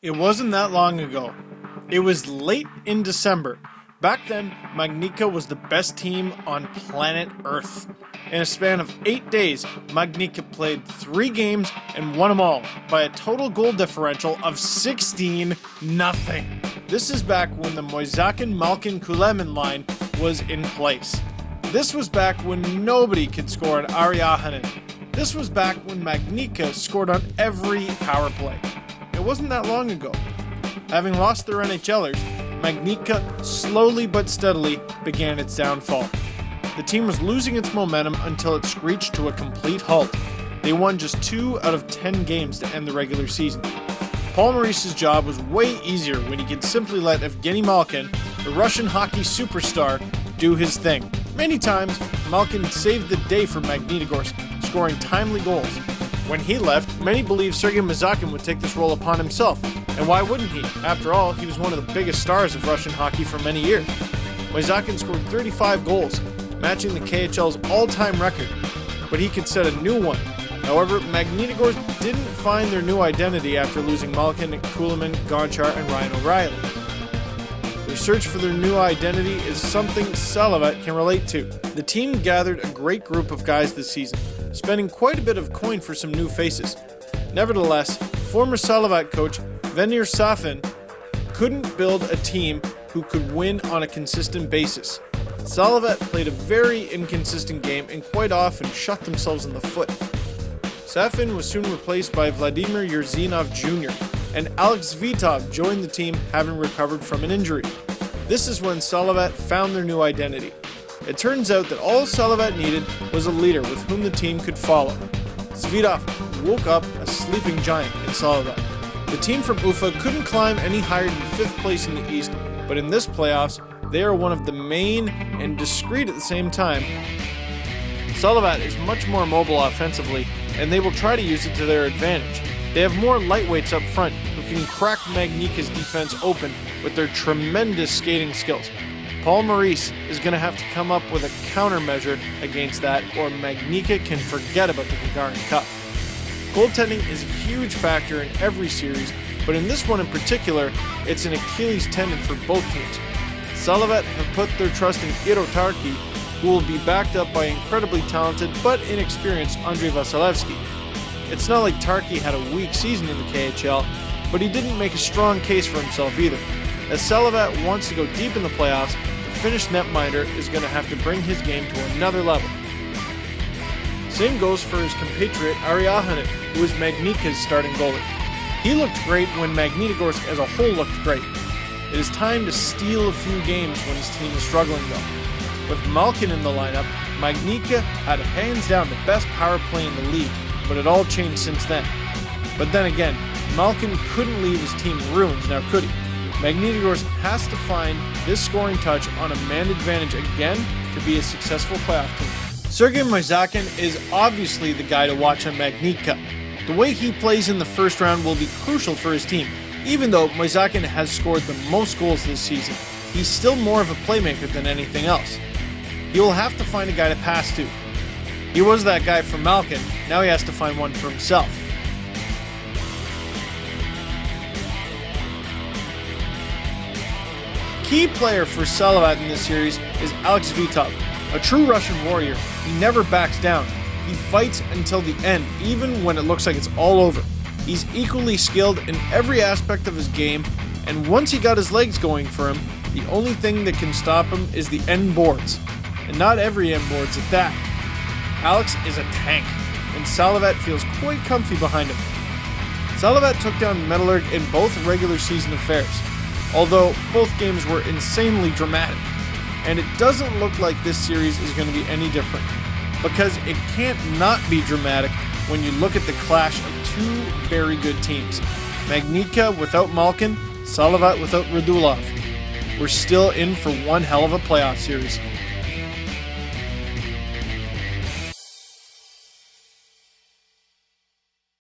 It wasn't that long ago. It was late in December. Back then, Magnica was the best team on planet Earth. In a span of 8 days, Magnica played 3 games and won them all by a total goal differential of 16-0. This is back when the Mozyakin, Malkin, Kulemin line was in place. This was back when nobody could score on Ariahanen. This was back when Magnica scored on every power play. It wasn't that long ago. Having lost their NHLers, Magnica slowly but steadily began its downfall. The team was losing its momentum until it screeched to a complete halt. They won just 2 out of 10 games to end the regular season. Paul Maurice's job was way easier when he could simply let Evgeny Malkin, the Russian hockey superstar, do his thing. Many times, Malkin saved the day for Magnitogorsk, scoring timely goals. When he left, many believed Sergei Mozyakin would take this role upon himself. And why wouldn't he? After all, he was one of the biggest stars of Russian hockey for many years. Mozyakin scored 35 goals, matching the KHL's all-time record, but he could set a new one. However, Magnitogorsk didn't find their new identity after losing Malkin, Kulemin, Gonchar, and Ryan O'Reilly. Their search for their new identity is something Salavat can relate to. The team gathered a great group of guys this season, spending quite a bit of coin for some new faces. Nevertheless, former Salavat coach Venir Safin couldn't build a team who could win on a consistent basis. Salavat played a very inconsistent game and quite often shot themselves in the foot. Safin was soon replaced by Vladimir Yerzinov Jr., and Alex Svitov joined the team having recovered from an injury. This is when Salavat found their new identity. It turns out that all Salavat needed was a leader with whom the team could follow. Svitov woke up a sleeping giant in Salavat. The team from Ufa couldn't climb any higher than 5th place in the East, but in this playoffs, they are one of the main and discreet at the same time. Salavat is much more mobile offensively, and they will try to use it to their advantage. They have more lightweights up front who can crack Magnica's defense open with their tremendous skating skills. Paul Maurice is going to have to come up with a countermeasure against that, or Magnica can forget about the Gagarin Cup. Goaltending is a huge factor in every series, but in this one in particular, it's an Achilles tendon for both teams. Salavat have put their trust in Iro Tarki, who will be backed up by incredibly talented but inexperienced Andrei Vasilevsky. It's not like Tarki had a weak season in the KHL, but he didn't make a strong case for himself either. As Salavat wants to go deep in the playoffs, the Finnish netminder is going to have to bring his game to another level. Same goes for his compatriot Ariahanen, who is Magnica's starting goalie. He looked great when Magnitogorsk as a whole looked great. It is time to steal a few games when his team is struggling though. With Malkin in the lineup, Magnica had hands down the best power play in the league, but it all changed since then. But then again, Malkin couldn't leave his team in ruins, now could he? Magnitogorsk has to find this scoring touch on a man advantage again to be a successful playoff team. Sergei Mozyakin is obviously the guy to watch on Magnica. The way he plays in the first round will be crucial for his team. Even though Mozyakin has scored the most goals this season, he's still more of a playmaker than anything else. He will have to find a guy to pass to. He was that guy for Malkin, now he has to find one for himself. Key player for Salavat in this series is Alex Svitov, a true Russian warrior. He never backs down. He fights until the end, even when it looks like it's all over. He's equally skilled in every aspect of his game, and once he got his legs going for him, the only thing that can stop him is the end boards. And not every end boards at that. Alex is a tank, and Salavat feels quite comfy behind him. Salavat took down Metallurg in both regular season affairs, although both games were insanely dramatic. And it doesn't look like this series is going to be any different, because it can't not be dramatic when you look at the clash of 2 very good teams. Magnica without Malkin, Salavat without Radulov. We're still in for one hell of a playoff series.